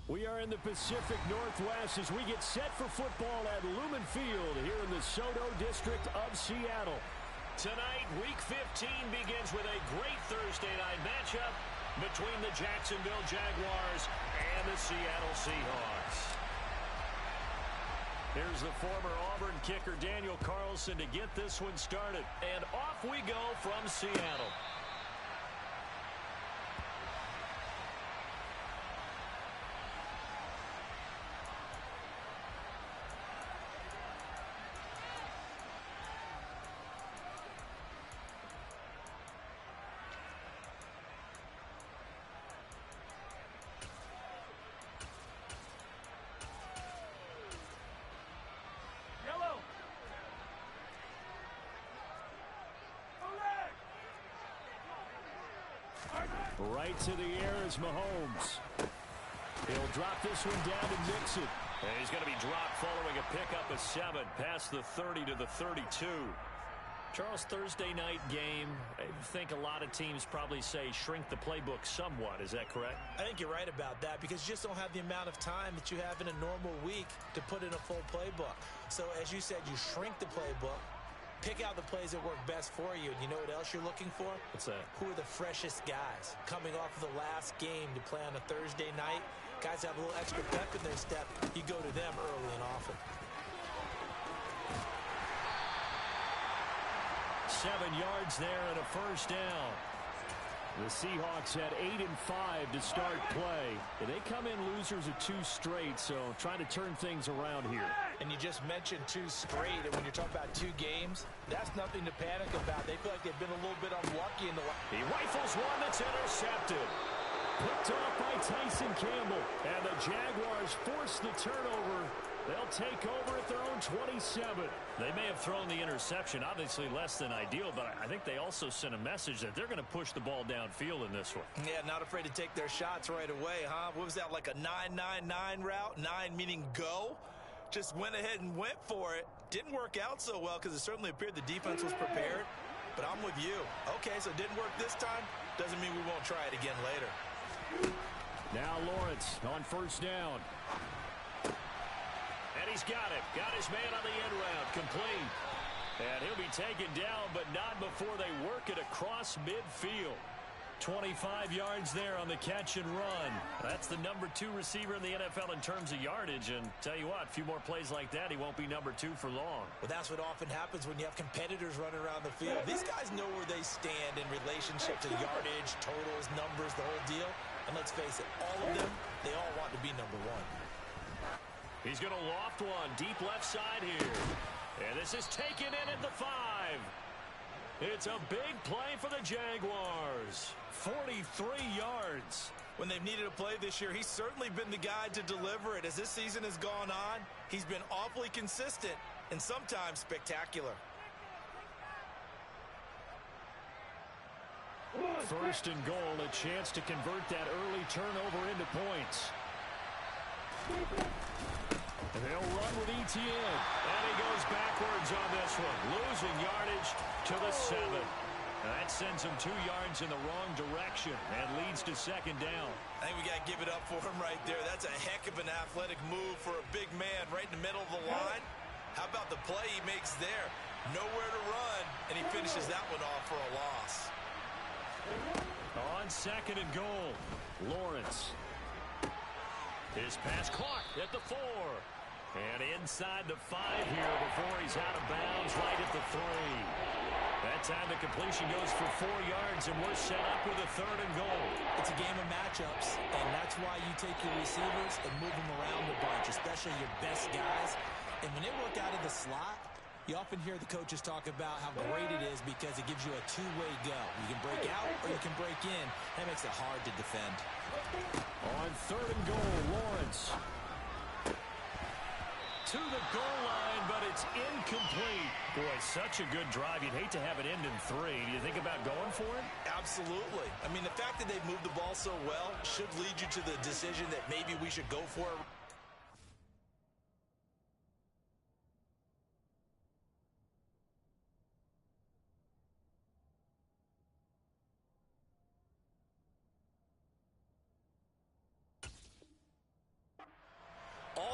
We are in the Pacific Northwest as we get set for football at Lumen Field here in the SoDo district of Seattle. Tonight, Week 15 begins with a great Thursday night matchup between the Jacksonville Jaguars and the Seattle Seahawks. Here's the former Auburn kicker Daniel Carlson to get this one started. And off we go from Seattle. Right to the air is Mahomes. He'll drop this one down to Mixon. And he's going to be dropped following a pickup of 7 past the 30 to the 32. Charles, Thursday night game, I think a lot of teams probably say shrink the playbook somewhat. Is that correct? I think you're right about that because you just don't have the amount of time that you have in a normal week to put in a full playbook. So as you said, you shrink the playbook. Pick out the plays that work best for you. And you know what else you're looking for? What's that? Who are the freshest guys coming off of the last game to play on a Thursday night? Guys have a little extra pep in their step. You go to them early and often. 7 yards there and a first down. The Seahawks had 8 and 5 to start play. And they come in losers of 2 straight, so trying to turn things around here. And you just mentioned 2 straight, and when you're talking about 2 games, that's nothing to panic about. They feel like they've been a little bit unlucky in the last. He rifles one that's intercepted. Picked off by Tyson Campbell. And the Jaguars force the turnover. They'll take over at their own 27. They may have thrown the interception, obviously less than ideal, but I think they also sent a message that they're going to push the ball downfield in this one. Yeah, not afraid to take their shots right away, huh? What was that, like a 9-9-9 route? 9 meaning go? Just went ahead and went for it. Didn't work out so well because it certainly appeared the defense was prepared. But I'm with you. Okay, so it didn't work this time. Doesn't mean we won't try it again later. Now Lawrence on first down. And he's got it. Got his man on the end route. Complete. And he'll be taken down, but not before they work it across midfield. 25 yards there on the catch and run. That's the number 2 receiver in the NFL in terms of yardage. And tell you what, a few more plays like that, he won't be number 2 for long. Well, that's what often happens when you have competitors running around the field. These guys know where they stand in relationship to yardage, totals, numbers, the whole deal. And let's face it, all of them, they all want to be number 1. He's going to loft one deep left side here. And this is taken in at the 5. It's a big play for the Jaguars. 43 yards. When they've needed a play this year, he's certainly been the guy to deliver it. As this season has gone on, he's been awfully consistent and sometimes spectacular. First and goal, a chance to convert that early turnover into points. And they'll run with Etienne. And he goes backwards on this one. Losing yardage to the 7. That sends him 2 yards in the wrong direction and leads to second down. I think we got to give it up for him right there. That's a heck of an athletic move for a big man right in the middle of the line. How about the play he makes there? Nowhere to run, and he finishes that one off for a loss. On second and goal, Lawrence. His pass caught at the 4. And inside the 5 here before he's out of bounds right at the 3. That time the completion goes for 4 yards, and we're set up with a third and goal. It's a game of matchups, and that's why you take your receivers and move them around a bunch, especially your best guys. And when they work out of the slot, you often hear the coaches talk about how great it is because it gives you a 2-way go. You can break out or you can break in. That makes it hard to defend. On third and goal, Lawrence. To the goal line, but it's incomplete. Boy, such a good drive. You'd hate to have it end in 3. Do you think about going for it? Absolutely. I mean, the fact that they've moved the ball so well should lead you to the decision that maybe we should go for it.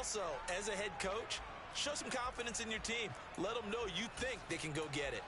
Also, as a head coach, show some confidence in your team. Let them know you think they can go get it.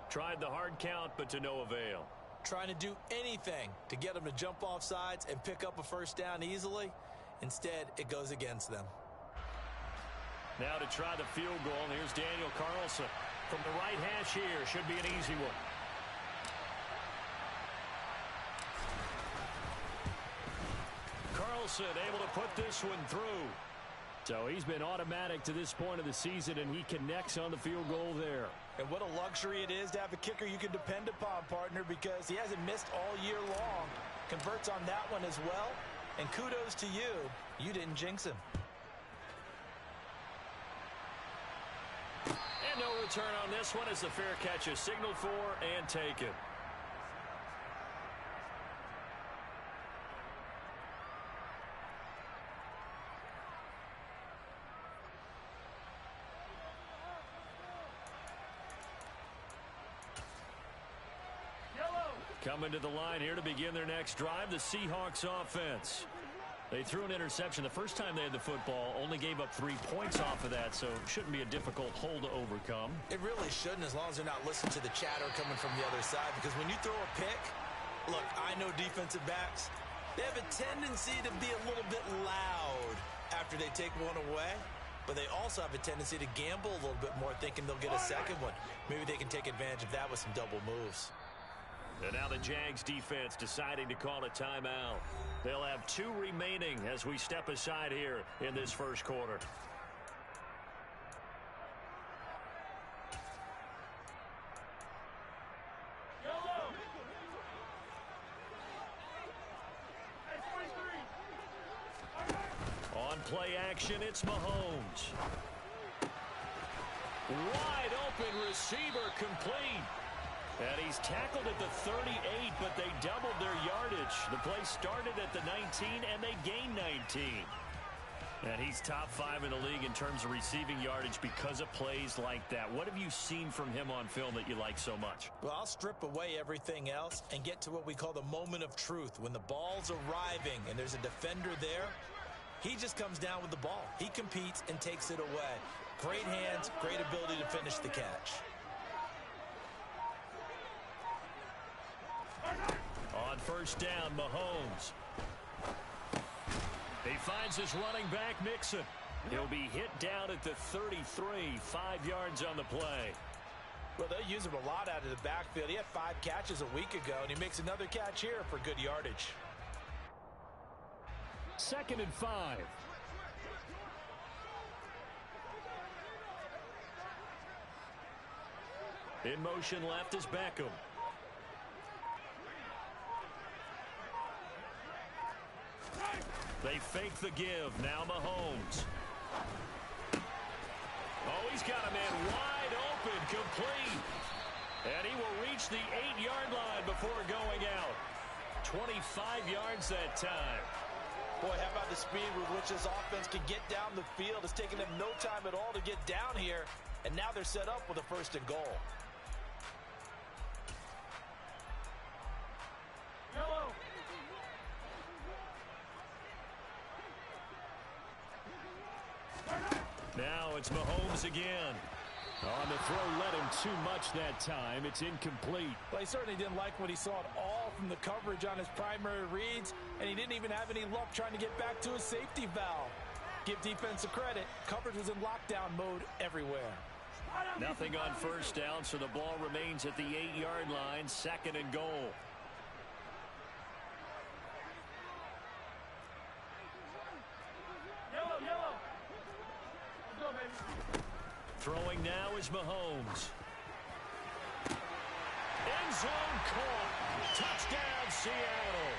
Tried the hard count, but to no avail. Trying to do anything to get them to jump off sides and pick up a first down easily. Instead, it goes against them. Now to try the field goal, here's Daniel Carlson. From the right hash here, should be an easy one. Carlson able to put this one through. So he's been automatic to this point of the season, and he connects on the field goal there. And what a luxury it is to have a kicker you can depend upon, partner, because he hasn't missed all year long. Converts on that one as well. And kudos to you. You didn't jinx him. And no return on this one as the fair catch is signaled for and taken. Coming to the line here to begin their next drive, the Seahawks offense. They threw an interception the first time they had the football, only gave up 3 points off of that, so it shouldn't be a difficult hole to overcome. It really shouldn't, as long as they're not listening to the chatter coming from the other side, because when you throw a pick, look, I know defensive backs, they have a tendency to be a little bit loud after they take one away, but they also have a tendency to gamble a little bit more, thinking they'll get a second one. Maybe they can take advantage of that with some double moves. And now the Jags defense deciding to call a timeout. They'll have 2 remaining as we step aside here in this first quarter. On play action, it's Mahomes. Wide open receiver complete. And he's tackled at the 38, but they doubled their yardage. The play started at the 19, and they gained 19. And he's top 5 in the league in terms of receiving yardage because of plays like that. What have you seen from him on film that you like so much? Well, I'll strip away everything else and get to what we call the moment of truth. When the ball's arriving and there's a defender there, he just comes down with the ball. He competes and takes it away. Great hands, great ability to finish the catch. On first down, Mahomes. He finds his running back, Mixon. He'll be hit down at the 33, 5 yards on the play. Well, they use him a lot out of the backfield. He had 5 catches a week ago, and he makes another catch here for good yardage. 2nd and 5. In motion left is Beckham. They fake the give. Now Mahomes. Oh, he's got a man wide open, complete. And he will reach the 8-yard line before going out. 25 yards that time. Boy, how about the speed with which this offense can get down the field? It's taken them no time at all to get down here. And now they're set up with a 1st and goal. Now it's Mahomes again. On the throw, led him too much that time. It's incomplete. Well, he certainly didn't like what he saw at all from the coverage on his primary reads, and he didn't even have any luck trying to get back to his safety valve. Give defense a credit. Coverage was in lockdown mode everywhere. Nothing on first down, so the ball remains at the 8-yard line, 2nd and goal. Throwing now is Mahomes. End zone caught. Touchdown, Seattle.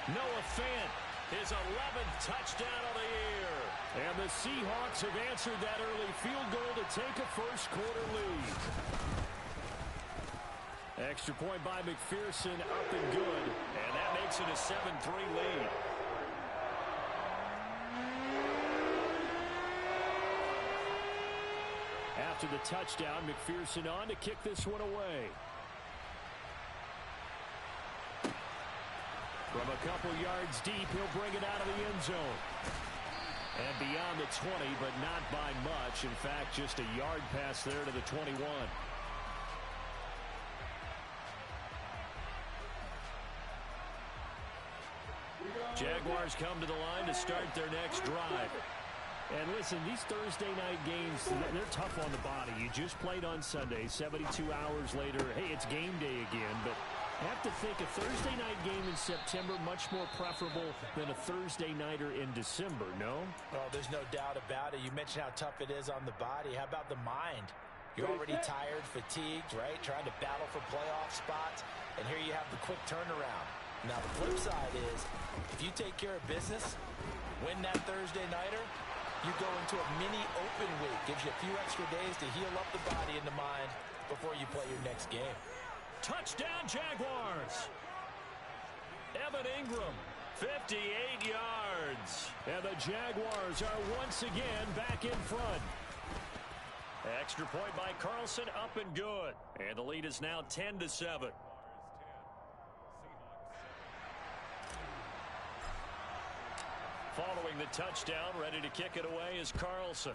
Noah Fant, his 11th touchdown of the year. And the Seahawks have answered that early field goal to take a first-quarter lead. Extra point by McPherson, up and good. And that makes it a 7-3 lead. After the touchdown, McPherson on to kick this one away. From a couple yards deep, he'll bring it out of the end zone. And beyond the 20, but not by much. In fact, just a yard pass there to the 21. Jaguars come to the line to start their next drive. And listen, these Thursday night games, they're tough on the body. You just played on Sunday, 72 hours later. Hey, it's game day again, but I have to think a Thursday night game in September much more preferable than a Thursday nighter in December, no? Well, there's no doubt about it. You mentioned how tough it is on the body. How about the mind? You're already tired, fatigued, right? Trying to battle for playoff spots, and here you have the quick turnaround. Now, the flip side is, if you take care of business, win that Thursday nighter, you go into a mini open week. Gives you a few extra days to heal up the body and the mind before you play your next game. Touchdown, Jaguars. Evan Ingram, 58 yards. And the Jaguars are once again back in front. Extra point by Carlson, up and good. And the lead is now 10-7. Following the touchdown, ready to kick it away is Carlson.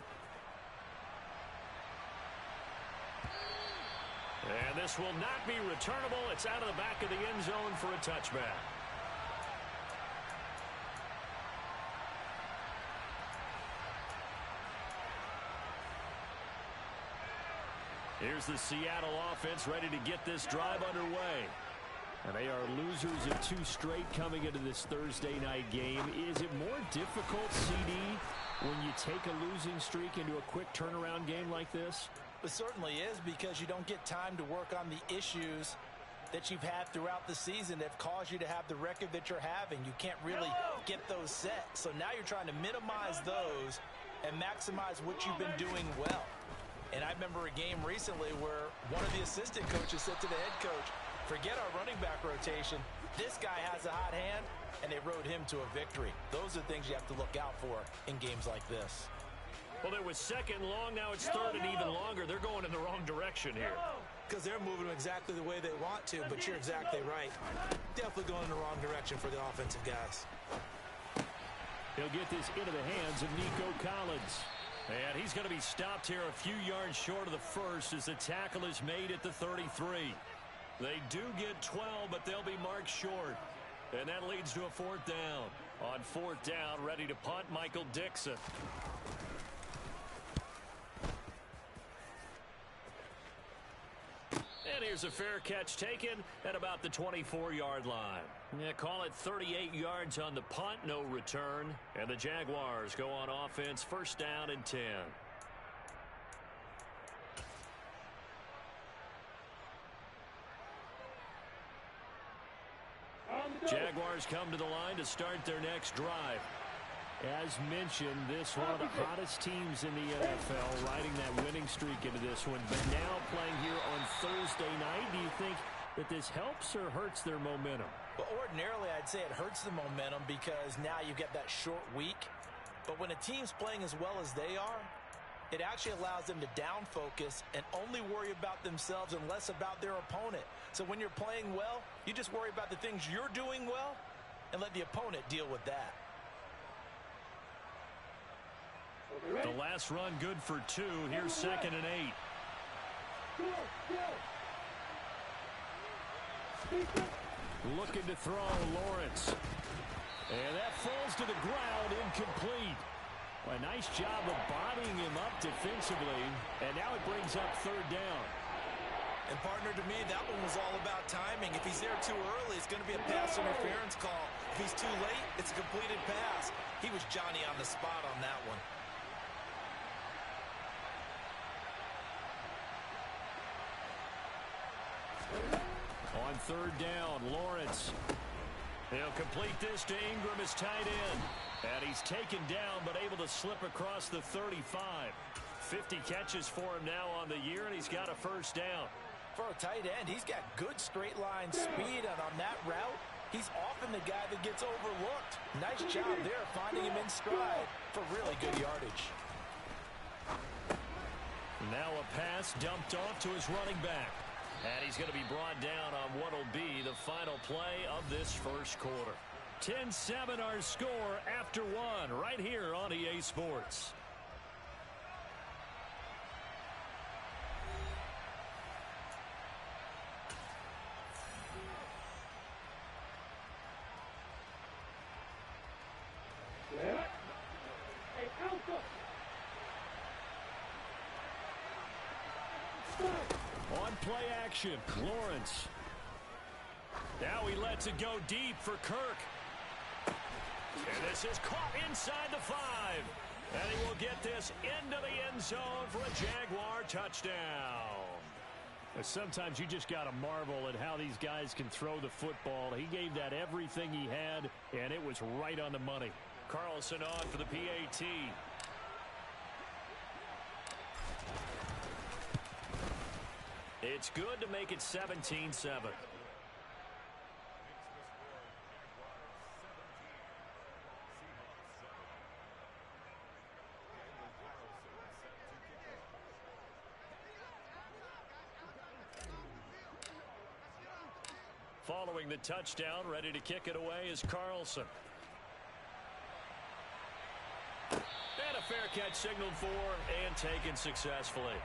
And this will not be returnable. It's out of the back of the end zone for a touchback. Here's the Seattle offense ready to get this drive underway. And they are losers of 2 straight coming into this Thursday night game. Is it more difficult, CD, when you take a losing streak into a quick turnaround game like this? It certainly is, because you don't get time to work on the issues that you've had throughout the season that have caused you to have the record that you're having. You can't really get those set. So now you're trying to minimize those and maximize what you've been doing well. And I remember a game recently where one of the assistant coaches said to the head coach, forget our running back rotation. This guy has a hot hand, and they rode him to a victory. Those are things you have to look out for in games like this. Well, it was second long. Now it's third and even longer. They're going in the wrong direction here. Because they're moving exactly the way they want to, but you're exactly right. Definitely going in the wrong direction for the offensive guys. He'll get this into the hands of Nico Collins. And he's going to be stopped here a few yards short of the first as the tackle is made at the 33. They do get 12, but they'll be marked short. And that leads to a 4th down. On 4th down, ready to punt, Michael Dixon. And here's a fair catch taken at about the 24-yard line. Yeah, call it 38 yards on the punt, no return. And the Jaguars go on offense, 1st down and 10. Jaguars come to the line to start their next drive. As mentioned, this one of the hottest teams in the NFL, riding that winning streak into this one. But now playing here on Thursday night, do you think that this helps or hurts their momentum? Well, ordinarily, I'd say it hurts the momentum because now you get that short week. But when a team's playing as well as they are, it actually allows them to down focus and only worry about themselves and less about their opponent. So when you're playing well, you just worry about the things you're doing well and let the opponent deal with that. The last run good for 2. Here's 2nd and 8. Looking to throw, Lawrence. And that falls to the ground, incomplete. A nice job of bodying him up defensively. And now it brings up 3rd down. And partner, to me, that one was all about timing. If he's there too early, it's going to be a pass interference call. If he's too late, it's a completed pass. He was Johnny on the spot on that one. On 3rd down, Lawrence. He'll complete this to Ingram, his tight end. And he's taken down, but able to slip across the 35. 50 catches for him now on the year, and he's got a first down. For a tight end, he's got good straight line speed, and on that route, he's often the guy that gets overlooked. Nice job there finding him in stride for really good yardage. Now a pass dumped off to his running back. And he's going to be brought down on what will be the final play of this first quarter. 10-7 our score after one right here on EA Sports. On play action, Lawrence. Now he lets it go deep for Kirk. And this is caught inside the 5. And he will get this into the end zone for a Jaguar touchdown. Sometimes you just got to marvel at how these guys can throw the football. He gave that everything he had, and it was right on the money. Carlson on for the PAT. It's good to make it 17-7. Following the touchdown, ready to kick it away is Carlson. And a fair catch signaled for and taken successfully.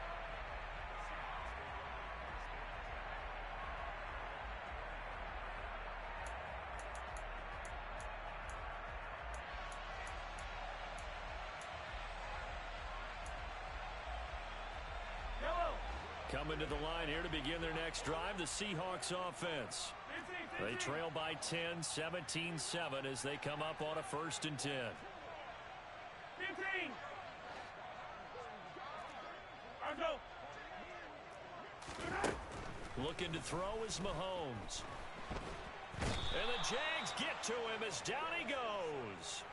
Coming to the line here to begin their next drive, the Seahawks offense. They trail by 10, 17-7 as they come up on a 1st and 10. 15. Looking to throw is Mahomes. And the Jags get to him as down he goes.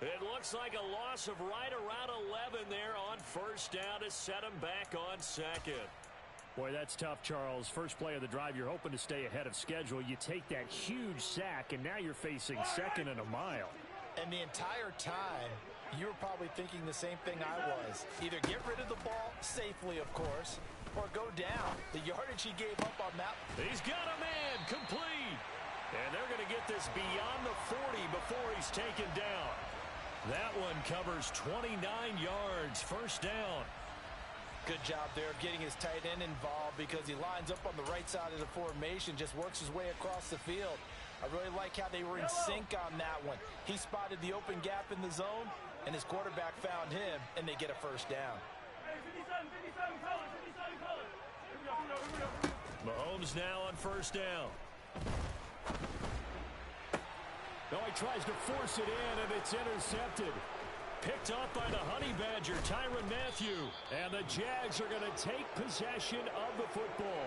It looks like a loss of right around 11 there on 1st down to set him back on 2nd. Boy, that's tough, Charles. First play of the drive, you're hoping to stay ahead of schedule. You take that huge sack, and now you're facing 2nd and a mile. And the entire time, you were probably thinking the same thing I was. Either get rid of the ball, safely, of course, or go down. The yardage he gave up on that. He's got a man, complete. And they're going to get this beyond the 40 before he's taken down. That one covers 29 yards, 1st down. Good job there getting his tight end involved because he lines up on the right side of the formation, just works his way across the field. I really like how they were in sync on that one. He spotted the open gap in the zone, and his quarterback found him, and they get a 1st down. Mahomes now on 1st down. No, he tries to force it in, and it's intercepted. Picked off by the Honey Badger, Tyrann Mathieu. And the Jags are going to take possession of the football.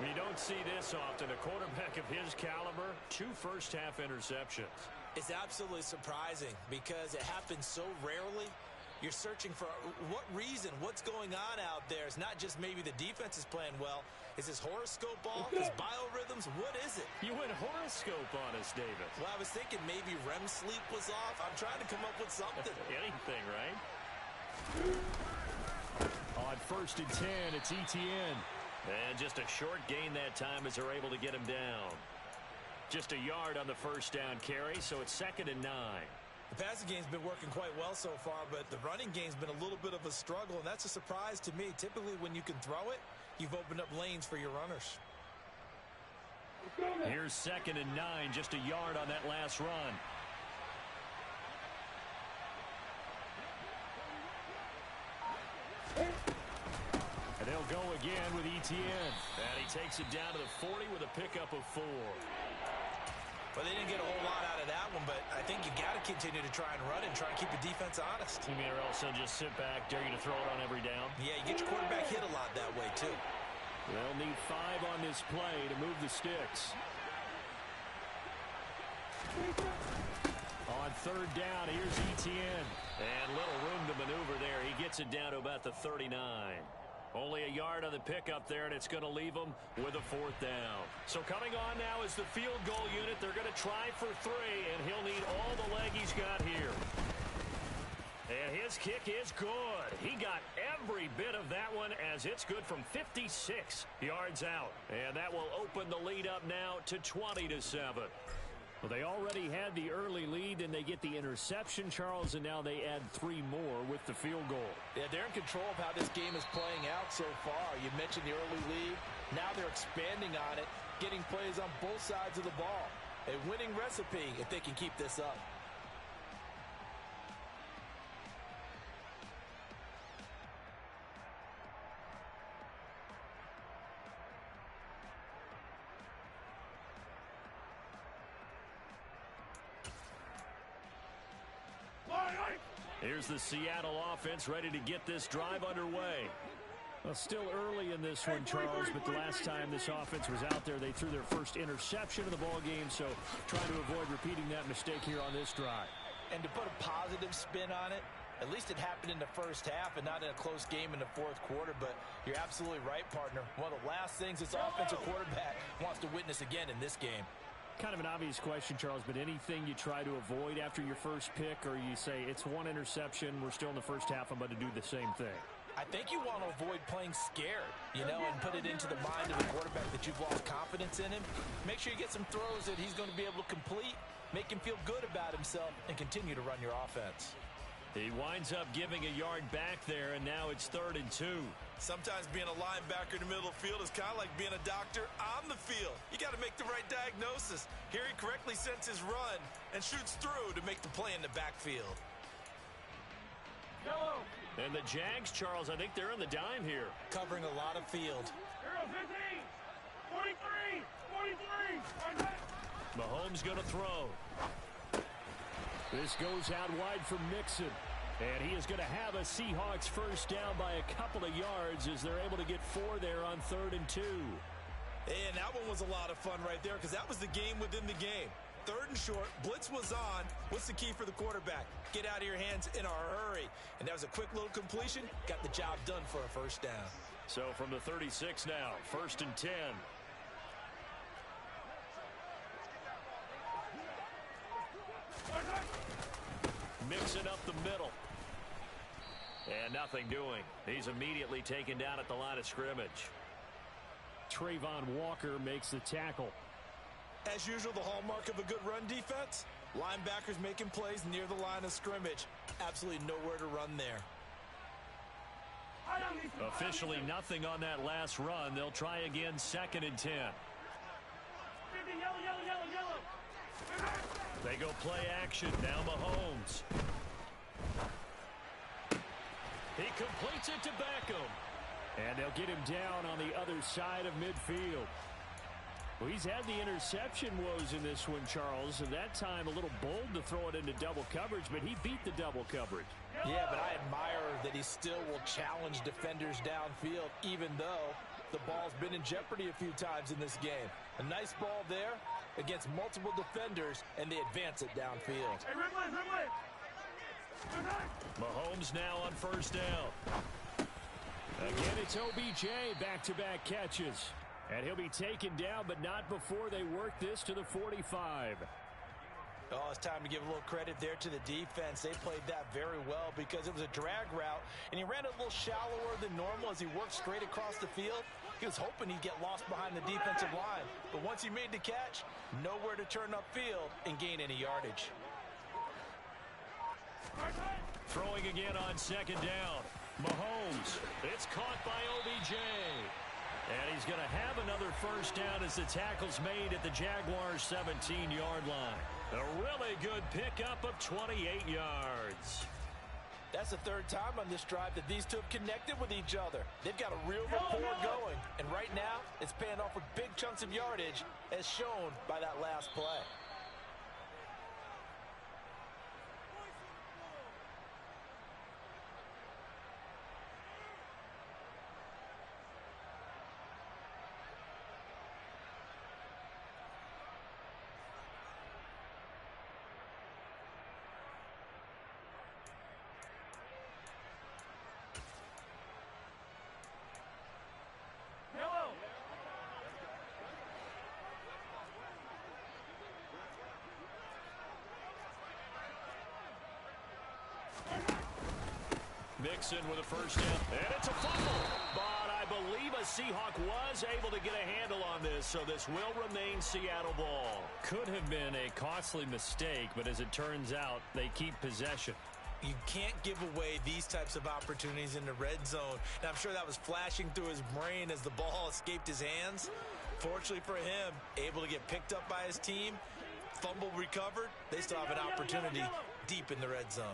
You don't see this often. A quarterback of his caliber, 2 first-half interceptions. It's absolutely surprising because it happens so rarely. You're searching for what reason, what's going on out there. It's not just maybe the defense is playing well. Is his horoscope off? His biorhythms? What is it? You went horoscope on us, David. Well, I was thinking maybe REM sleep was off. I'm trying to come up with something. Anything, right? On 1st and 10, it's Etienne. And just a short gain that time as they're able to get him down. Just a yard on the 1st down carry, so it's 2nd and 9. The passing game's been working quite well so far, but the running game's been a little bit of a struggle, and that's a surprise to me. Typically, when you can throw it, you've opened up lanes for your runners. Here's 2nd and 9, just a yard on that last run. And they'll go again with Etienne. And he takes it down to the 40 with a pickup of 4. Well, they didn't get a whole lot out of that one, but I think you got to continue to try and run it and try and keep the defense honest. You mean or else they'll just sit back, dare you to throw it on every down? Yeah, you get your quarterback hit a lot that way, too. They'll need 5 on this play to move the sticks. On third down, here's Etienne. And little room to maneuver there. He gets it down to about the 39. Only a yard on the pickup there, and it's going to leave them with a fourth down. So coming on now is the field goal unit. They're going to try for 3, and he'll need all the leg he's got here. And his kick is good. He got every bit of that one as it's good from 56 yards out. And that will open the lead up now to 20-7. Well, they already had the early lead, and they get the interception, Charles, and now they add 3 more with the field goal. Yeah, they're in control of how this game is playing out so far. You mentioned the early lead. Now they're expanding on it, getting plays on both sides of the ball. A winning recipe if they can keep this up. Here's the Seattle offense ready to get this drive underway. Well, still early in this one, Charles, but the last time this offense was out there, they threw their first interception of the ball game, so trying to avoid repeating that mistake here on this drive. And to put a positive spin on it, at least it happened in the first half and not in a close game in the fourth quarter, but you're absolutely right, partner. One of the last things this offensive quarterback wants to witness again in this game. Kind of an obvious question, Charles, but anything you try to avoid after your first pick, or you say it's one interception, we're still in the first half, I'm going to do the same thing? I think you want to avoid playing scared, and put it into the mind of the quarterback that you've lost confidence in him. Make sure you get some throws that he's going to be able to complete, make him feel good about himself, and continue to run your offense. He winds up giving a yard back there, and now it's 3rd and 2. Sometimes being a linebacker in the middle of the field is kind of like being a doctor on the field. You got to make the right diagnosis. Here he correctly sends his run and shoots through to make the play in the backfield. Yellow. And the Jags, Charles, I think they're in the dime here. Covering a lot of field. 15, 43, 43. Mahomes going to throw. This goes out wide for Mixon. And he is going to have a Seahawks first down by a couple of yards as they're able to get 4 there on 3rd and 2. And that one was a lot of fun right there because that was the game within the game. 3rd and short, blitz was on. What's the key for the quarterback? Get out of your hands in a hurry. And that was a quick little completion. Got the job done for a first down. So from the 36 now, 1st and 10. Mixing up the middle. And nothing doing. He's immediately taken down at the line of scrimmage. Trayvon Walker makes the tackle. As usual, the hallmark of a good run defense, linebackers making plays near the line of scrimmage. Absolutely nowhere to run there. Officially nothing on that last run. They'll try again 2nd and 10. They go play action. Now Mahomes. He completes it to Beckham. And they'll get him down on the other side of midfield. Well, he's had the interception woes in this one, Charles, and that time a little bold to throw it into double coverage, but he beat the double coverage. Yeah, but I admire that he still will challenge defenders downfield, even though the ball's been in jeopardy a few times in this game. A nice ball there against multiple defenders, and they advance it downfield. Hey, Ridley. Mahomes now on first down. Again, it's OBJ, back-to-back catches. And he'll be taken down, but not before they work this to the 45. Oh, it's time to give a little credit there to the defense. They played that very well because it was a drag route, and he ran a little shallower than normal as he worked straight across the field. He was hoping he'd get lost behind the defensive line, but once he made the catch, nowhere to turn upfield and gain any yardage. Throwing again on 2nd down. Mahomes. It's caught by OBJ. And he's going to have another first down as the tackle's made at the Jaguars' 17-yard line. A really good pickup of 28 yards. That's the 3rd time on this drive that these two have connected with each other. They've got a real rapport going. And right now, it's paying off with big chunks of yardage, as shown by that last play. Mixon with a first down. And it's a fumble. But I believe a Seahawk was able to get a handle on this, so this will remain Seattle ball. Could have been a costly mistake, but as it turns out, they keep possession. You can't give away these types of opportunities in the red zone. And I'm sure that was flashing through his brain as the ball escaped his hands. Fortunately for him, able to get picked up by his team, fumble recovered. They still have an opportunity deep in the red zone.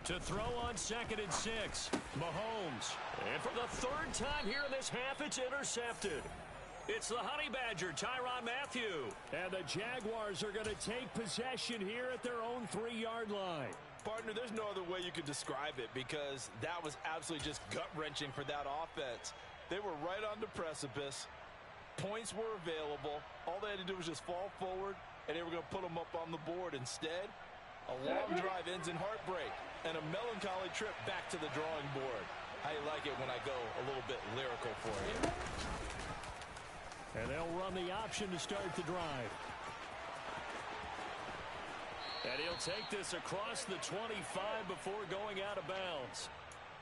To throw on 2nd and 6, Mahomes. And for the third time here in this half, it's intercepted. It's the Honey Badger, Tyrann Mathieu. And the Jaguars are going to take possession here at their own 3-yard line. Partner, there's no other way you could describe it because that was absolutely just gut-wrenching for that offense. They were right on the precipice. Points were available. All they had to do was just fall forward, and they were going to put them up on the board. Instead, a long drive ends in heartbreak and a melancholy trip back to the drawing board. I like it when I go a little bit lyrical for you. And they'll run the option to start the drive. And he'll take this across the 25 before going out of bounds.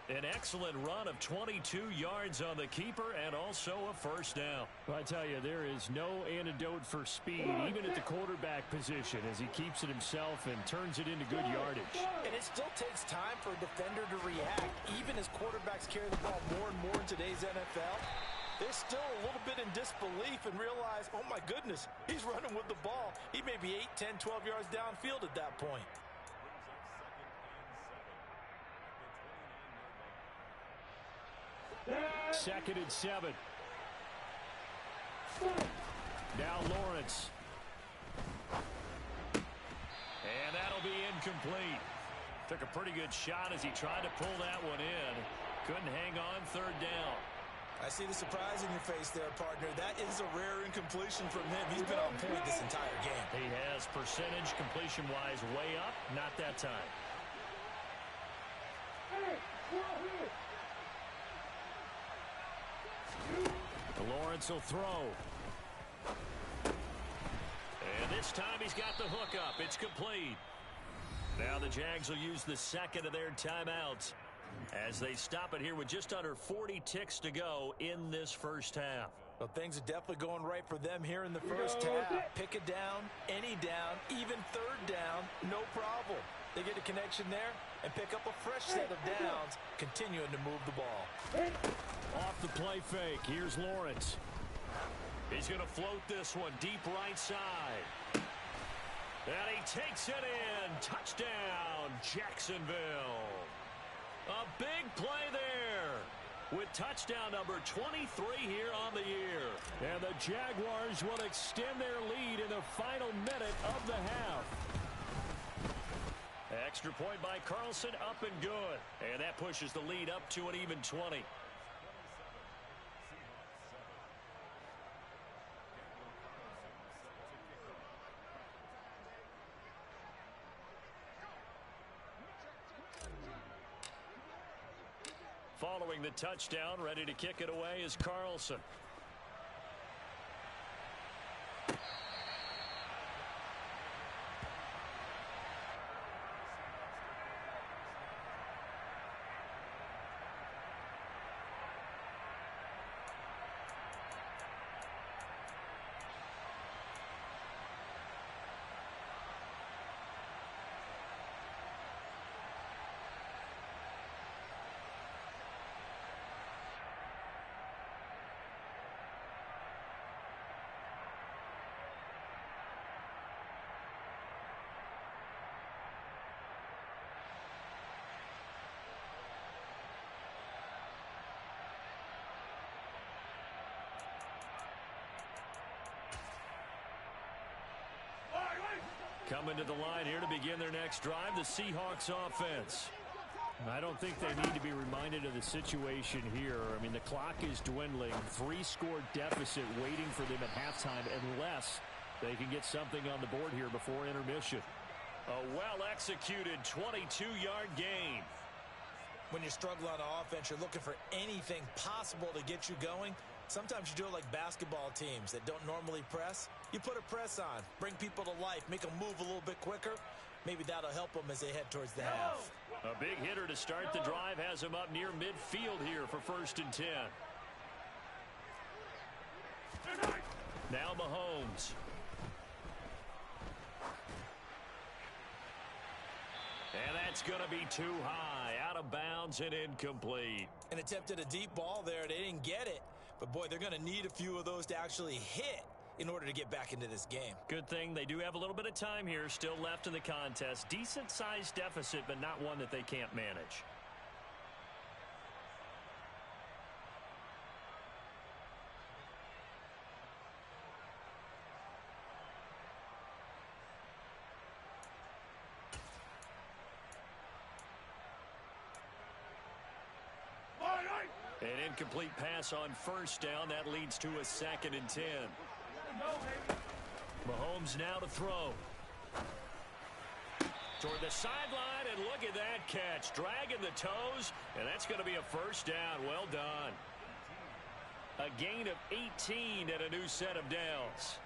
An excellent run of 22 yards on the keeper and also a first down. I tell you, there is no antidote for speed, even at the quarterback position, as he keeps it himself and turns it into good yardage. And it still takes time for a defender to react, even as quarterbacks carry the ball more and more in today's NFL. They're still a little bit in disbelief and realize, oh my goodness, he's running with the ball. He may be 8, 10, 12 yards downfield at that point. Second and 7. Now Lawrence. And that'll be incomplete. Took a pretty good shot as he tried to pull that one in. Couldn't hang on, third down. I see the surprise in your face there, partner. That is a rare incompletion from him. He's been on point this entire game. He has percentage completion-wise way up. Not that time. Lawrence will throw. And this time he's got the hook up. It's complete. Now the Jags will use the second of their timeouts as they stop it here with just under 40 ticks to go in this first half. Well, things are definitely going right for them here in the first half. Pick a down, any down, even third down, no problem. They get a connection there and pick up a fresh set of downs, continuing to move the ball. Off the play fake. Here's Lawrence. He's going to float this one deep right side. And he takes it in. Touchdown, Jacksonville. A big play there with touchdown number 23 here on the year. And the Jaguars will extend their lead in the final minute of the half. Extra point by Carlson, up and good. And that pushes the lead up to an even 20. Following the touchdown, ready to kick it away is Carlson. Coming to the line here to begin their next drive, the Seahawks offense. I don't think they need to be reminded of the situation here. I mean, the clock is dwindling. 3-score deficit waiting for them at halftime unless they can get something on the board here before intermission. A well-executed 22-yard gain. When you struggle on offense, you're looking for anything possible to get you going. Sometimes you do it like basketball teams that don't normally press. You put a press on, bring people to life, make them move a little bit quicker. Maybe that'll help them as they head towards the half. A big hitter to start the drive has him up near midfield here for 1st and 10. Now Mahomes. And that's going to be too high, out of bounds and incomplete. An attempt at a deep ball there. They didn't get it. But, boy, they're going to need a few of those to actually hit in order to get back into this game. Good thing they do have a little bit of time here still left in the contest. Decent-sized deficit, but not one that they can't manage. An incomplete pass on 1st down. That leads to a 2nd and 10. Mahomes now to throw. Toward the sideline, and look at that catch. Dragging the toes, and that's going to be a 1st down. Well done. A gain of 18 and a new set of downs.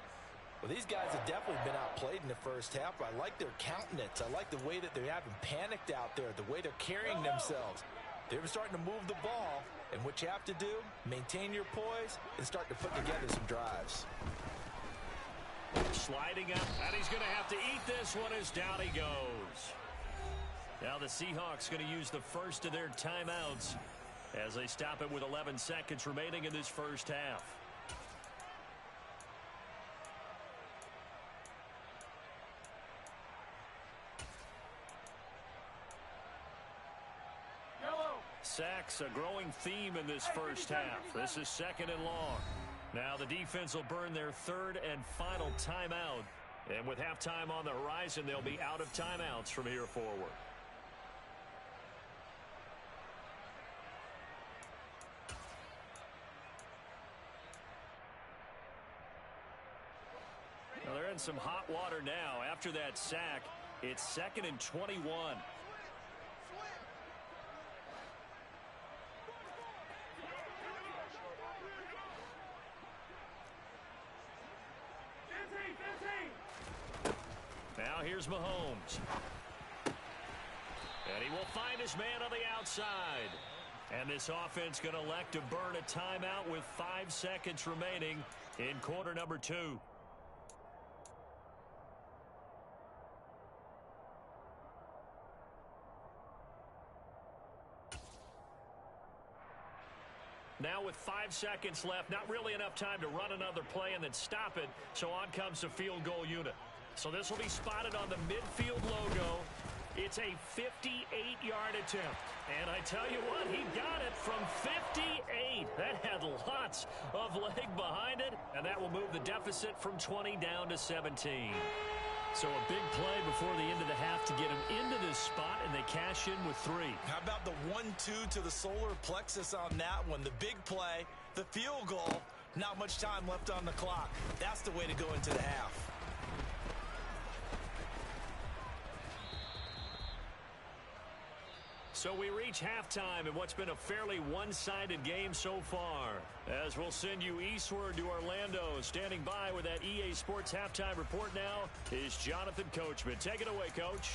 Well, these guys have definitely been outplayed in the 1st half. I like their countenance. I like the way that they haven't panicked out there, the way they're carrying themselves. They're starting to move the ball, and what you have to do, maintain your poise and start to put together some drives. Sliding up, and he's going to have to eat this one as down he goes. Now the Seahawks going to use the first of their timeouts as they stop it with 11 seconds remaining in this 1st half. Sacks, a growing theme in this 1st half. This is 2nd and long. Now the defense will burn their 3rd and final timeout. And with halftime on the horizon, they'll be out of timeouts from here forward. Well, they're in some hot water now. After that sack, it's 2nd and 21. Now here's Mahomes. And he will find his man on the outside. And this offense going to elect to burn a timeout with 5 seconds remaining in quarter number 2. Now with 5 seconds left, not really enough time to run another play and then stop it. So on comes the field goal unit. So this will be spotted on the midfield logo. It's a 58-yard attempt. And I tell you what, he got it from 58. That had lots of leg behind it. And that will move the deficit from 20 down to 17. So a big play before the end of the half to get him into this spot, and they cash in with 3. How about the 1-2 to the solar plexus on that one? The big play, the field goal, not much time left on the clock. That's the way to go into the half. So we reach halftime in what's been a fairly one-sided game so far. As we'll send you eastward to Orlando. Standing by with that EA Sports Halftime Report now is Jonathan Coachman. Take it away, Coach.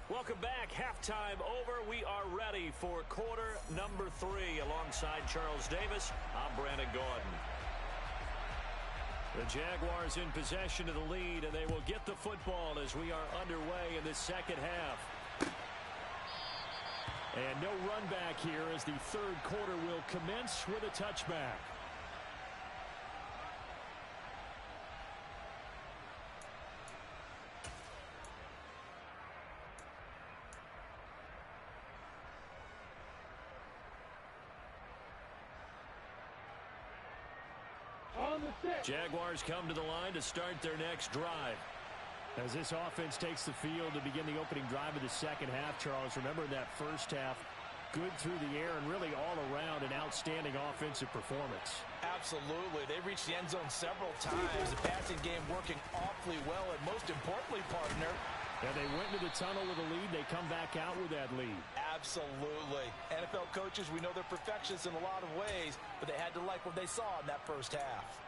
Welcome back. Halftime over. We are ready for quarter number 3. Alongside Charles Davis, I'm Brandon Gordon. The Jaguars in possession of the lead, and they will get the football as we are underway in the 2nd half. And no run back here as the 3rd quarter will commence with a touchback. Jaguars come to the line to start their next drive. As this offense takes the field to begin the opening drive of the 2nd half, Charles, remember in that 1st half, good through the air and really all around an outstanding offensive performance. Absolutely. They reached the end zone several times. The passing game working awfully well, and most importantly, partner, and they went into the tunnel with a lead. They come back out with that lead. Absolutely. NFL coaches, we know they're perfectionists in a lot of ways, but they had to like what they saw in that first half.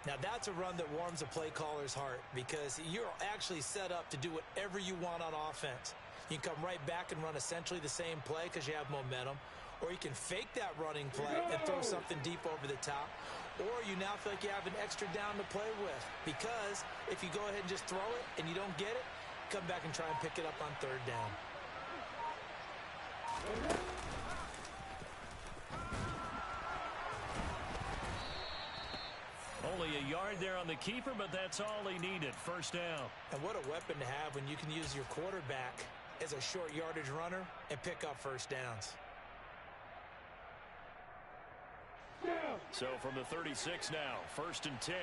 Now, that's a run that warms a play caller's heart because you're actually set up to do whatever you want on offense. You can come right back and run essentially the same play because you have momentum, or you can fake that running play and throw something deep over the top, or you now feel like you have an extra down to play with because if you go ahead and just throw it and you don't get it, come back and try and pick it up on third down. Only a yard there on the keeper, but that's all he needed. First down. And what a weapon to have when you can use your quarterback as a short yardage runner and pick up first downs. So from the 36 now, 1st and 10.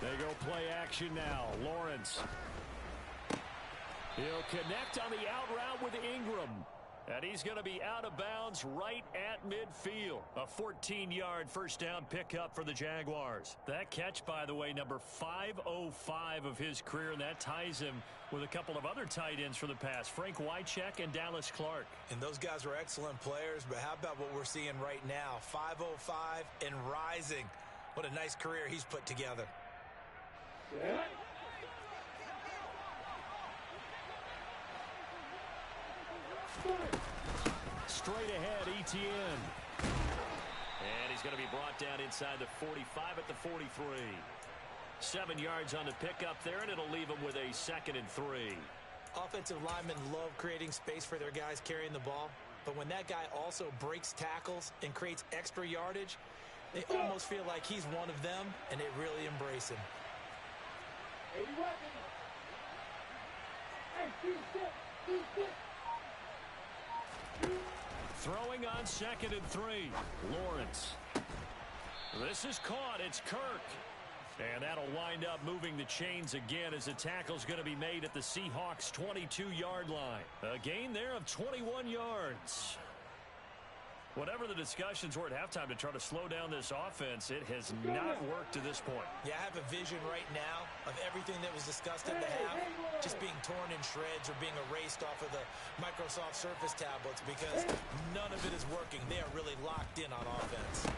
They go play action now. Lawrence. He'll connect on the out route with Ingram. And he's going to be out of bounds right at midfield. A 14-yard first down pickup for the Jaguars. That catch, by the way, number 505 of his career, and that ties him with a couple of other tight ends for the pass, Frank Wycheck and Dallas Clark. And those guys were excellent players, but how about what we're seeing right now? 505 and rising. What a nice career he's put together. Yeah. Straight ahead, Etienne. And he's going to be brought down inside the 45 at the 43. 7 yards on the pickup there, and it'll leave him with a 2nd and 3. Offensive linemen love creating space for their guys carrying the ball, but when that guy also breaks tackles and creates extra yardage, they almost feel like he's one of them, and they really embrace him. Throwing on 2nd and 3. Lawrence. This is caught. It's Kirk. And that'll wind up moving the chains again as the tackle's going to be made at the Seahawks' 22-yard line. A gain there of 21 yards. Whatever the discussions were at halftime to try to slow down this offense, it has not worked to this point. Yeah, I have a vision right now of everything that was discussed at the half just being torn in shreds or being erased off of the Microsoft Surface tablets because none of it is working. They are really locked in on offense.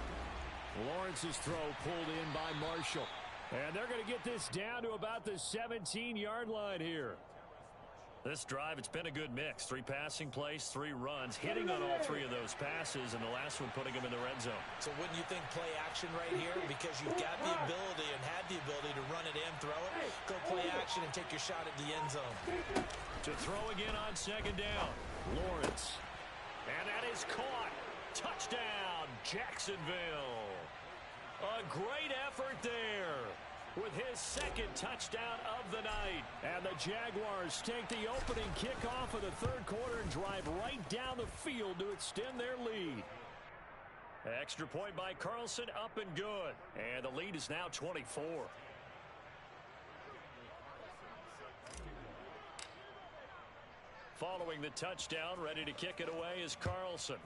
Lawrence's throw pulled in by Marshall. And they're going to get this down to about the 17-yard line here. This drive, it's been a good mix. 3 passing plays, 3 runs, hitting on all 3 of those passes, and the last one putting them in the red zone. So wouldn't you think play action right here? Because you've got the ability and had the ability to run it and throw it. Go play action and take your shot at the end zone. To throw again on 2nd down. Lawrence. And that is caught. Touchdown, Jacksonville. A great effort there with his 2nd touchdown of the night. And the Jaguars take the opening kickoff of the 3rd quarter and drive right down the field to extend their lead. Extra point by Carlson, up and good. And the lead is now 24. Following the touchdown, ready to kick it away is Carlson.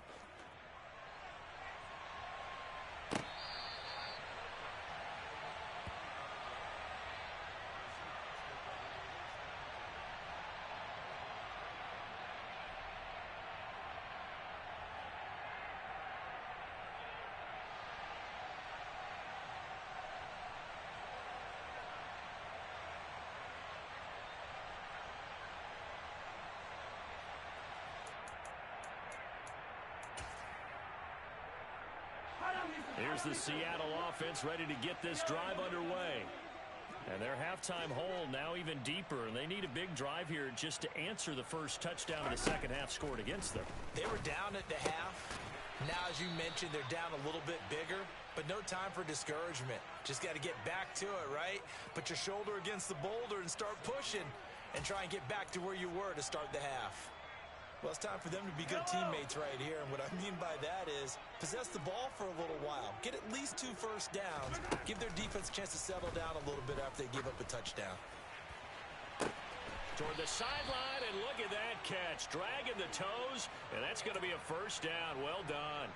Here's the Seattle offense ready to get this drive underway. And their halftime hole now even deeper, and they need a big drive here just to answer the first touchdown of the second half scored against them. They were down at the half. Now, as you mentioned, they're down a little bit bigger, but no time for discouragement. Just got to get back to it, right? Put your shoulder against the boulder and start pushing and try and get back to where you were to start the half. Well, it's time for them to be good teammates right here, and what I mean by that is possess the ball for a little while. Get at least 2 first downs. Give their defense a chance to settle down a little bit after they give up a touchdown. To toward the sideline, and look at that catch. Dragging the toes, and that's going to be a first down. Well done.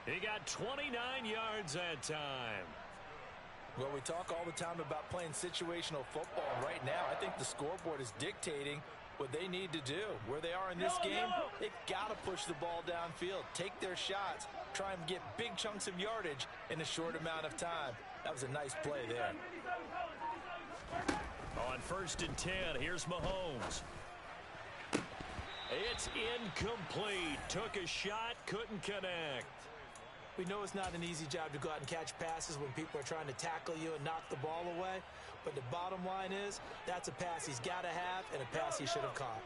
He got 29 yards that time. Well, we talk all the time about playing situational football. Right now, I think the scoreboard is dictating what they need to do. Where they are in this game, they've got to push the ball downfield, take their shots, try and get big chunks of yardage in a short amount of time. That was a nice play there. On 1st and 10, here's Mahomes. It's incomplete. Took a shot, couldn't connect. We know it's not an easy job to go out and catch passes when people are trying to tackle you and knock the ball away. But the bottom line is, that's a pass he's got to have and a pass he should have caught.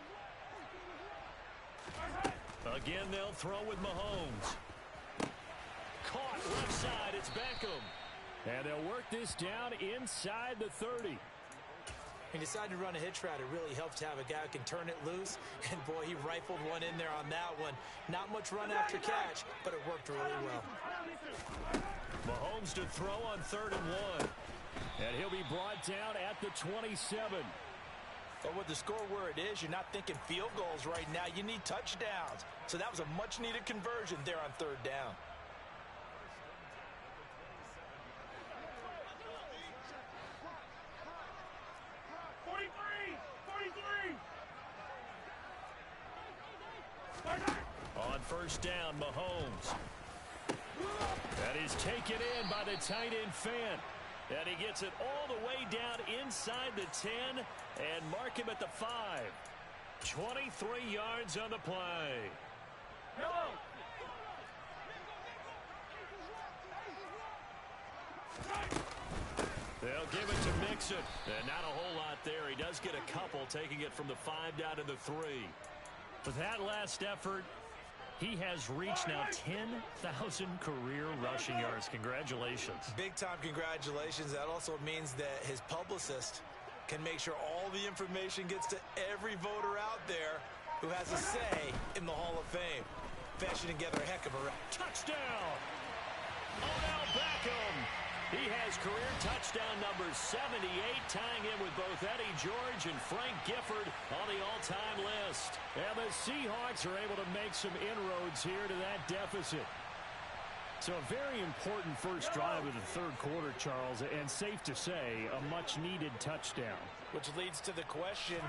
Again, they'll throw with Mahomes. Caught left side, it's Beckham. And they'll work this down inside the 30. He decided to run a hitch route. It really helps to have a guy who can turn it loose. And, boy, he rifled one in there on that one. Not much run after catch, but it worked really well. Mahomes to throw on 3rd and 1. And he'll be brought down at the 27. But with the score where it is, you're not thinking field goals right now. You need touchdowns. So that was a much-needed conversion there on 3rd down. On 1st down, Mahomes. That is taken in by the tight end Fant. And he gets it all the way down inside the 10 and mark him at the 5. 23 yards on the play. They'll give it to Mixon. And not a whole lot there. He does get a couple, taking it from the 5 down to the 3. With that last effort, he has reached now 10,000 career rushing yards. Congratulations. Big-time congratulations. That also means that his publicist can make sure all the information gets to every voter out there who has a say in the Hall of Fame. Fashioning together a heck of a touchdown. Odell Beckham. He has career touchdown number 78, tying in with both Eddie George and Frank Gifford on the all-time list. And the Seahawks are able to make some inroads here to that deficit. So a very important first drive of the 3rd quarter, Charles, and safe to say, a much-needed touchdown. Which leads to the question,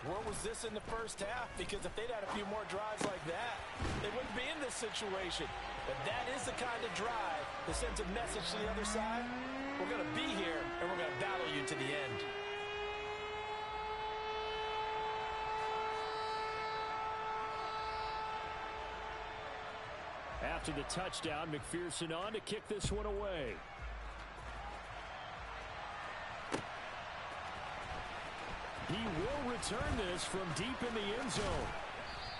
where was this in the first half? Because if they'd had a few more drives like that, they wouldn't be in this situation. But that is the kind of drive that sends a message to the other side. We're going to be here, and we're going to battle you to the end. After the touchdown, McPherson on to kick this one away. He will return this from deep in the end zone.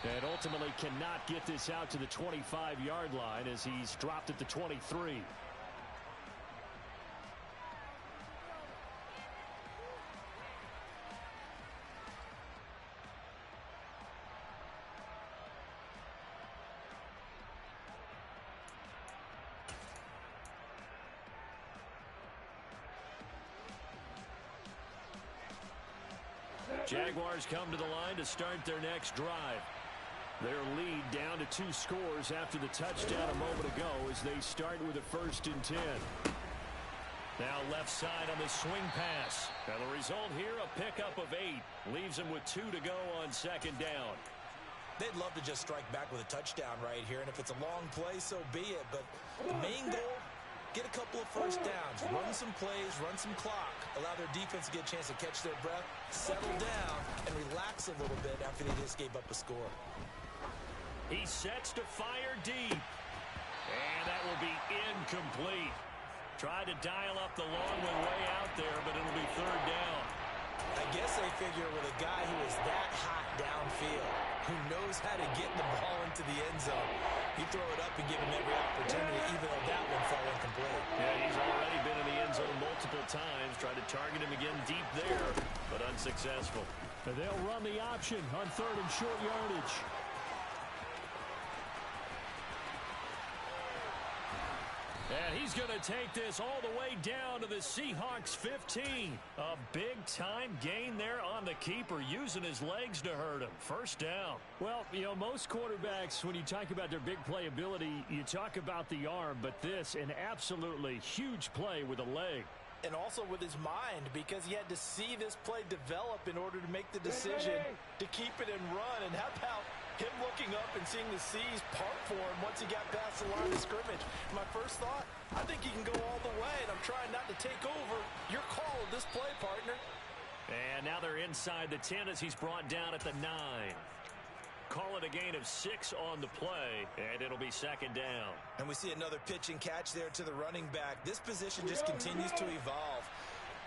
And ultimately cannot get this out to the 25-yard line as he's dropped at the 23. Jaguars come to the line to start their next drive. Their lead down to 2 scores after the touchdown a moment ago as they start with a 1st and 10. Now left side on the swing pass. And the result here, a pickup of 8. Leaves them with 2 to go on 2nd down. They'd love to just strike back with a touchdown right here. And if it's a long play, so be it. But the main goal, get a couple of first downs. Run some plays, run some clock. Allow their defense to get a chance to catch their breath, settle down, and relax a little bit after they just gave up a score. He sets to fire deep. And that will be incomplete. Tried to dial up the long one way out there, but it'll be 3rd down. I guess they figure with a guy who is that hot downfield, who knows how to get the ball into the end zone, you throw it up and give him every opportunity, even though that one fell incomplete. Yeah, he's already been in the end zone multiple times. Tried to target him again deep there, but unsuccessful. And they'll run the option on 3rd and short yardage. And he's going to take this all the way down to the Seahawks 15. A big-time gain there on the keeper, using his legs to hurt him. First down. Well, you know, most quarterbacks, when you talk about their big playability, you talk about the arm, but this, an absolutely huge play with a leg. And also with his mind, because he had to see this play develop in order to make the decision to keep it and run. And how about him looking up and seeing the seas part for him once he got past the line of scrimmage? My first thought, I think he can go all the way, and I'm trying not to take over. Your call of this play, partner. And now they're inside the 10 as he's brought down at the 9. Call it a gain of 6 on the play, and it'll be second down. And we see another pitch and catch there to the running back. This position just continues to evolve.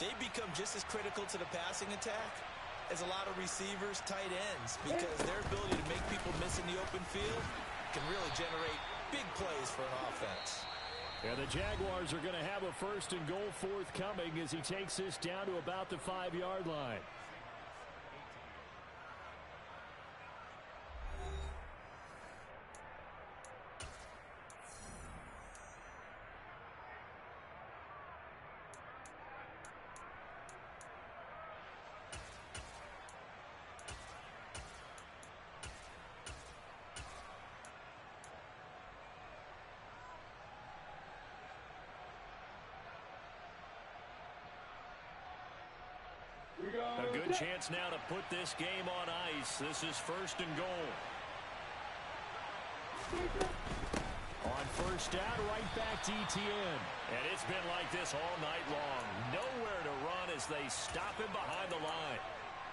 They become just as critical to the passing attack as a lot of receivers, tight ends, because their ability to make people miss in the open field can really generate big plays for an offense. And the Jaguars are going to have a first and goal forthcoming as he takes this down to about the 5-yard line. A good chance now to put this game on ice. This is first and goal. On first down, right back to ETN. And it's been like this all night long. Nowhere to run as they stop him behind the line.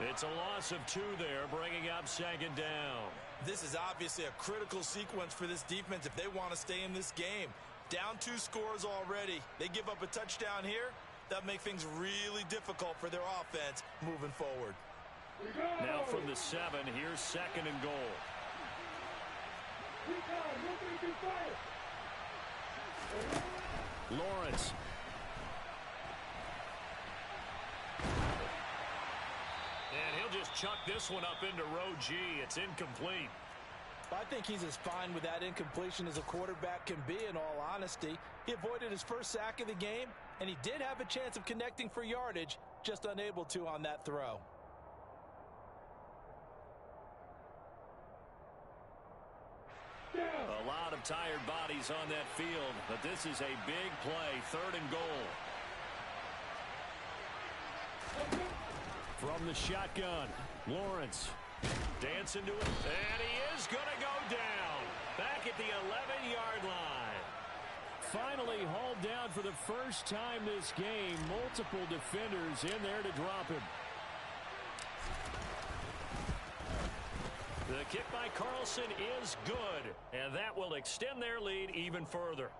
It's a loss of 2 there, bringing up second down. This is obviously a critical sequence for this defense if they want to stay in this game. Down 2 scores already. They give up a touchdown here. That'll make things really difficult for their offense moving forward. Now from the 7, here's second and goal. Lawrence. And he'll just chuck this one up into row G. It's incomplete. I think he's as fine with that incompletion as a quarterback can be, in all honesty. He avoided his first sack of the game, and he did have a chance of connecting for yardage, just unable to on that throw. A lot of tired bodies on that field, but this is a big play, third and goal. From the shotgun, Lawrence. Dancing to it, and he is going to go down. Back at the 11-yard line. Finally hauled down for the first time this game. Multiple defenders in there to drop him. The kick by Carlson is good, and that will extend their lead even further.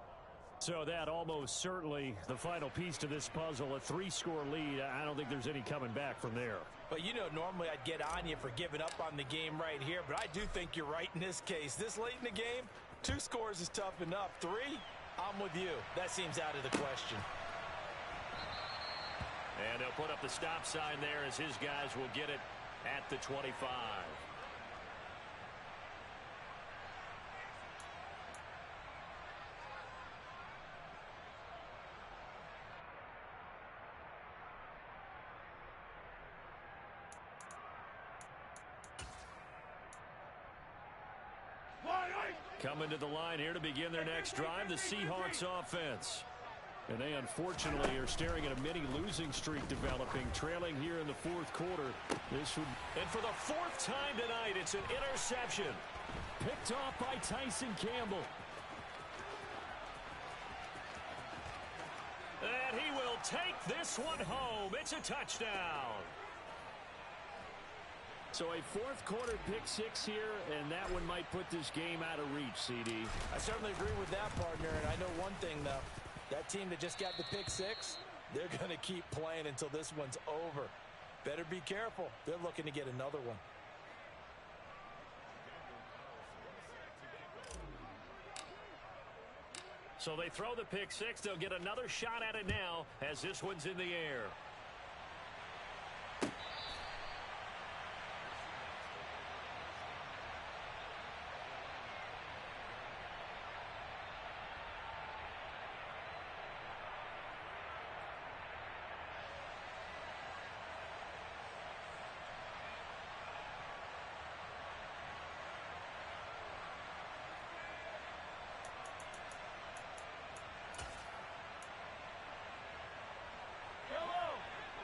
So that almost certainly the final piece to this puzzle, a 3-score lead. I don't think there's any coming back from there. But you know, normally I'd get on you for giving up on the game right here, but I do think you're right in this case. This late in the game, 2 scores is tough enough. 3, I'm with you. That seems out of the question. And they'll put up the stop sign there as his guys will get it at the 25. Coming to the line here to begin their next drive, the Seahawks offense. And they unfortunately are staring at a mini losing streak developing, trailing here in the 4th quarter. This would... And for the 4th time tonight, it's an interception. Picked off by Tyson Campbell. And he will take this one home. It's a touchdown. So a 4th quarter pick 6 here, and that one might put this game out of reach, CD. I certainly agree with that, partner, and I know one thing, though. That team that just got the pick 6, they're going to keep playing until this one's over. Better be careful. They're looking to get another one. So they throw the pick 6. They'll get another shot at it now as this one's in the air.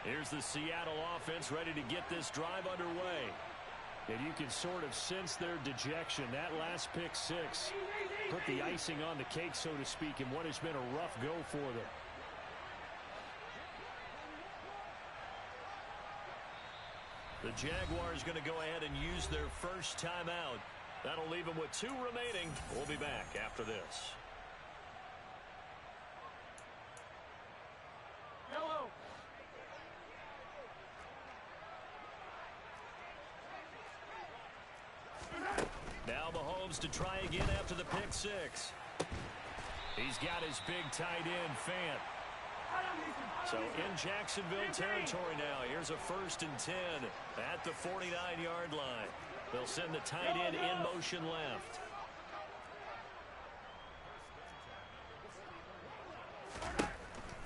Here's the Seattle offense ready to get this drive underway. And you can sort of sense their dejection. That last pick six put the icing on the cake, so to speak, in what has been a rough go for them. The Jaguars going to go ahead and use their first timeout. That'll leave them with 2 remaining. We'll be back after this. Yellow. Now Mahomes to try again after the pick six. He's got his big tight end, Fant. So in Jacksonville territory now. Here's a 1st and 10 at the 49-yard line. They'll send the tight end in motion left.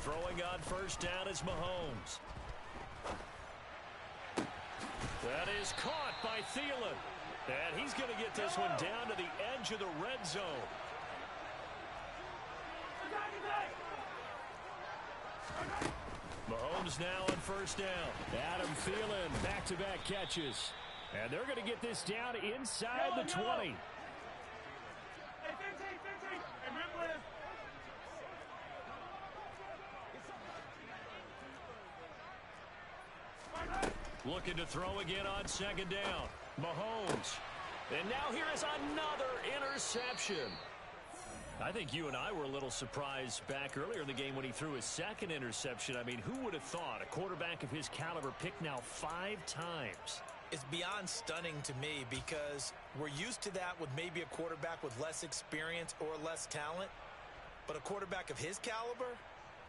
Throwing on first down is Mahomes. That is caught by Thielen. And he's going to get this one down to the edge of the red zone. Mahomes now on first down. Adam Thielen, back-to-back catches. And they're going to get this down inside the 20. Looking to throw again on second down. Mahomes. And now here is another interception. I think you and I were a little surprised back earlier in the game when he threw his second interception. I mean, who would have thought a quarterback of his caliber picked now 5 times? It's beyond stunning to me because we're used to that with maybe a quarterback with less experience or less talent. But a quarterback of his caliber,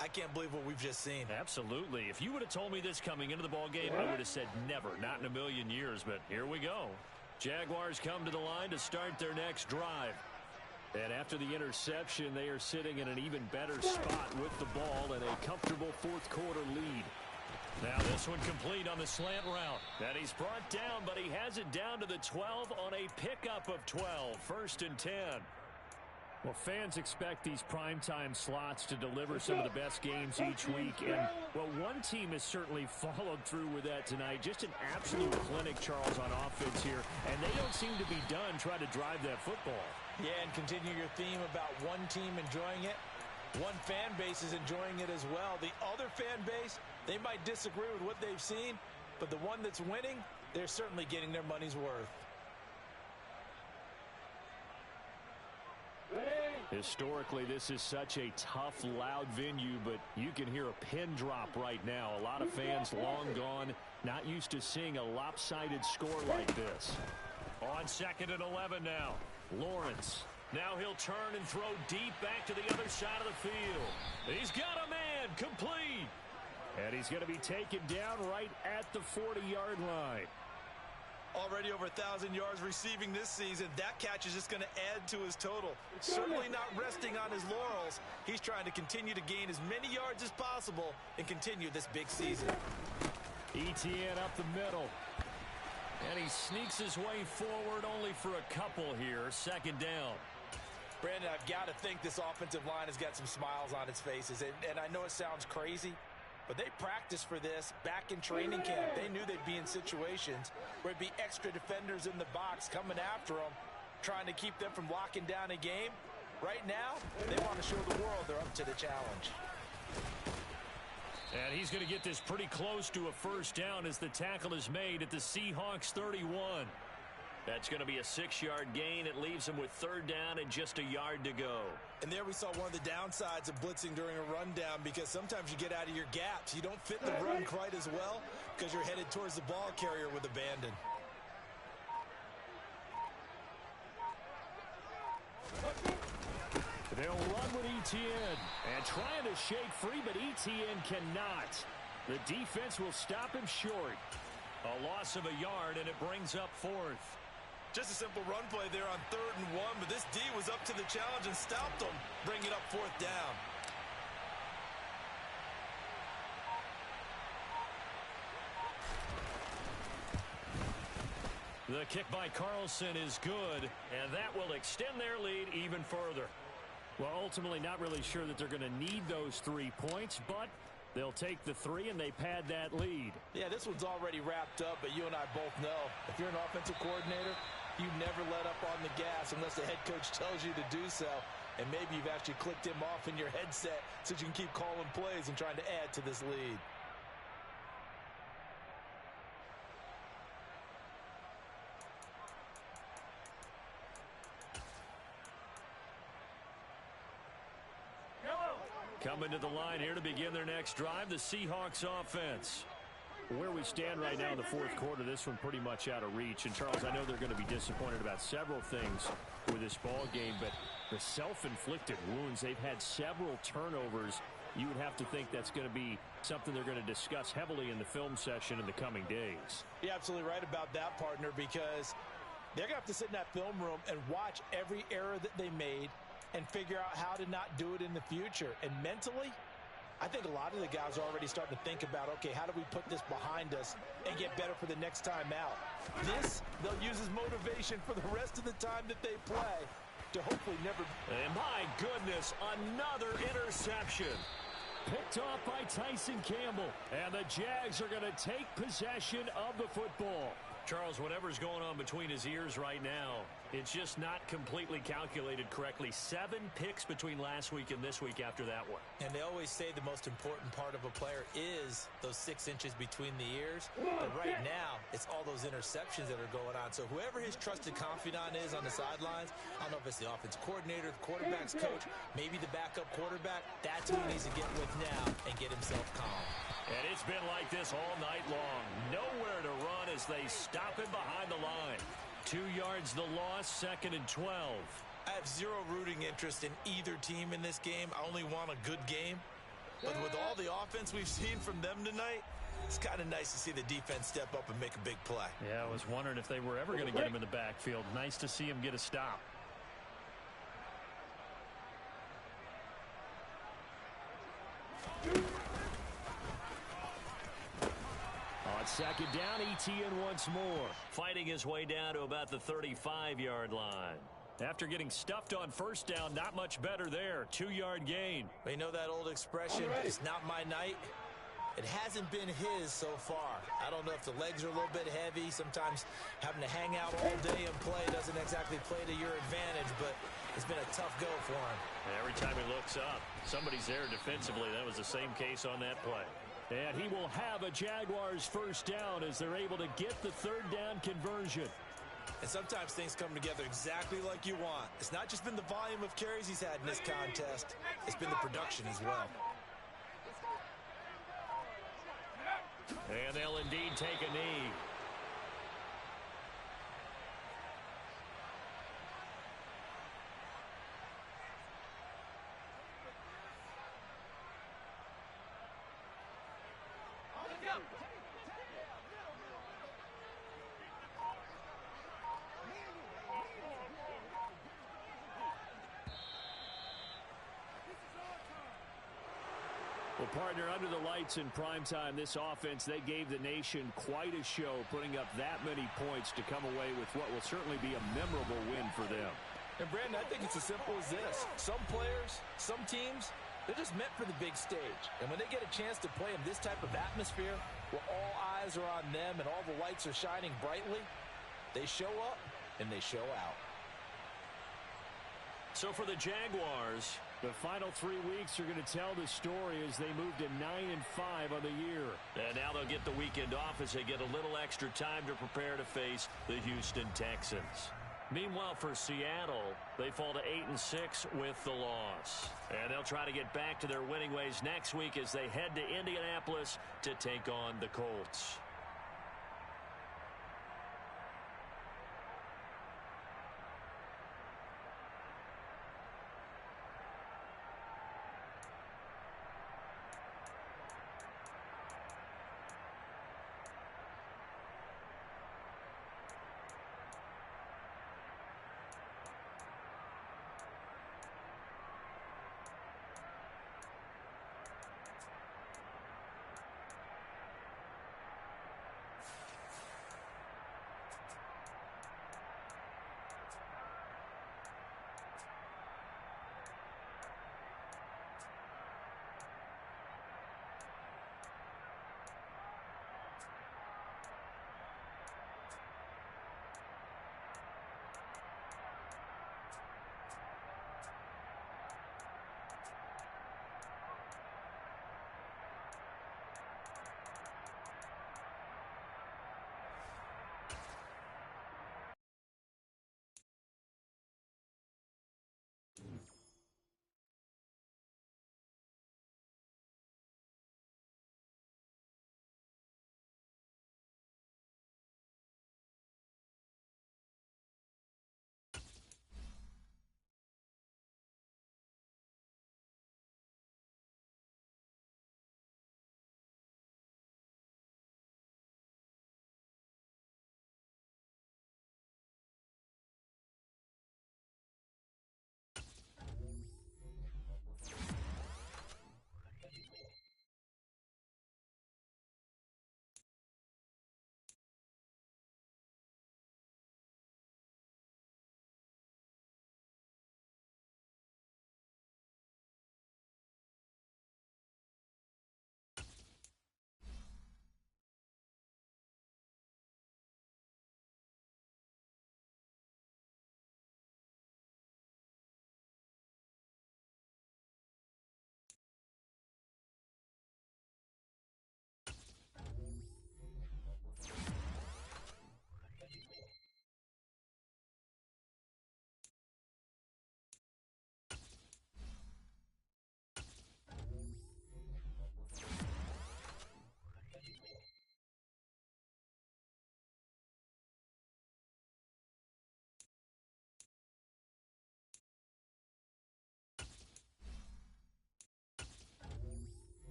I can't believe what we've just seen. Absolutely. If you would have told me this coming into the ball game, I would have said never, not in a million years. But here we go. Jaguars come to the line to start their next drive. And after the interception, they are sitting in an even better spot with the ball and a comfortable fourth-quarter lead. Now this one complete on the slant route. And he's brought down, but he has it down to the 12 on a pickup of 12. 1st and 10. Well, fans expect these primetime slots to deliver some of the best games each week. And, well, one team has certainly followed through with that tonight. Just an absolute clinic, Charles, on offense here. And they don't seem to be done trying to drive that football. Yeah, and continue your theme about one team enjoying it. One fan base is enjoying it as well. The other fan base, they might disagree with what they've seen, but the one that's winning, they're certainly getting their money's worth. Historically, this is such a tough, loud venue, but you can hear a pin drop right now. A lot of fans long gone, not used to seeing a lopsided score like this. On 2nd and 11 now. Lawrence. Now he'll turn and throw deep back to the other side of the field. He's got a man, complete. And he's going to be taken down right at the 40-yard line. Already over 1,000 yards receiving this season. That catch is just going to add to his total. Certainly not resting on his laurels. He's trying to continue to gain as many yards as possible and continue this big season. Etienne up the middle. And he sneaks his way forward only for a couple here. 2nd down. Brandon, I've got to think this offensive line has got some smiles on its faces. And I know it sounds crazy, but they practiced for this back in training camp. They knew they'd be in situations where it'd be extra defenders in the box coming after them, trying to keep them from locking down a game. Right now, they want to show the world they're up to the challenge. And he's going to get this pretty close to a 1st down as the tackle is made at the Seahawks 31. That's going to be a 6-yard gain. It leaves him with 3rd down and just a yard to go. And there we saw one of the downsides of blitzing during a rundown, because sometimes you get out of your gaps. You don't fit the run quite as well because you're headed towards the ball carrier with abandon. They'll run with Etienne and trying to shake free, but Etienne cannot. The defense will stop him short. A loss of a yard, and it brings up 4th. Just a simple run play there on 3rd and 1, but this D was up to the challenge and stopped them, bringing up 4th down. The kick by Carlson is good, and that will extend their lead even further. Well, ultimately not really sure that they're going to need those 3 points, but They'll take the 3, and they pad that lead. Yeah, this one's already wrapped up, but you and I both know if you're an offensive coordinator, you never let up on the gas unless the head coach tells you to do so. And maybe you've actually clicked him off in your headset so you can keep calling plays and trying to add to this lead. Coming to the line here to begin their next drive, the Seahawks offense. Where we stand right now in the fourth quarter, this one pretty much out of reach. And, Charles, I know they're going to be disappointed about several things with this ball game, but the self-inflicted wounds, they've had several turnovers. You would have to think that's going to be something they're going to discuss heavily in the film session in the coming days. You're absolutely right about that, partner, because they're going to have to sit in that film room and watch every error that they made and figure out how to not do it in the future. And mentally, I think a lot of the guys are already starting to think about, okay, how do we put this behind us and get better for the next time out? This, they'll use as motivation for the rest of the time that they play to hopefully never... And my goodness, another interception. Picked off by Tyson Campbell. And the Jags are going to take possession of the football. Charles, whatever's going on between his ears right now, it's just not completely calculated correctly. 7 picks between last week and this week after that one. And they always say the most important part of a player is those 6 inches between the ears. But right now, it's all those interceptions that are going on. So whoever his trusted confidant is on the sidelines, I don't know if it's the offensive coordinator, the quarterback's coach, maybe the backup quarterback, that's who he needs to get with now and get himself calm. And it's been like this all night long. Nowhere to run as they stop him behind the line. 2 yards the loss, 2nd and 12. I have zero rooting interest in either team in this game. I only want a good game. But with all the offense we've seen from them tonight, it's kind of nice to see the defense step up and make a big play. Yeah, I was wondering if they were ever going to get him in the backfield. Nice to see him get a stop. On 2nd down, ETN once more. Fighting his way down to about the 35-yard line. After getting stuffed on 1st down, not much better there. 2-yard gain. You know that old expression, it's not my night? It hasn't been his so far. I don't know if the legs are a little bit heavy. Sometimes having to hang out all day and play doesn't exactly play to your advantage, but it's been a tough go for him. And every time he looks up, somebody's there defensively. That was the same case on that play. And he will have a Jaguars 1st down as they're able to get the 3rd down conversion. And sometimes things come together exactly like you want. It's not just been the volume of carries he's had in this contest. It's been the production as well. And they'll indeed take a knee. Well, partner, under the lights in primetime, this offense, they gave the nation quite a show, putting up that many points to come away with what will certainly be a memorable win for them. And, Brandon, I think it's as simple as this. Some players, some teams, they're just meant for the big stage. And when they get a chance to play in this type of atmosphere, where all eyes are on them and all the lights are shining brightly, they show up and they show out. So for the Jaguars, the final 3 weeks are going to tell the story as they move to 9-5 on the year. And now they'll get the weekend off as they get a little extra time to prepare to face the Houston Texans. Meanwhile, for Seattle, they fall to 8-6 with the loss. And they'll try to get back to their winning ways next week as they head to Indianapolis to take on the Colts.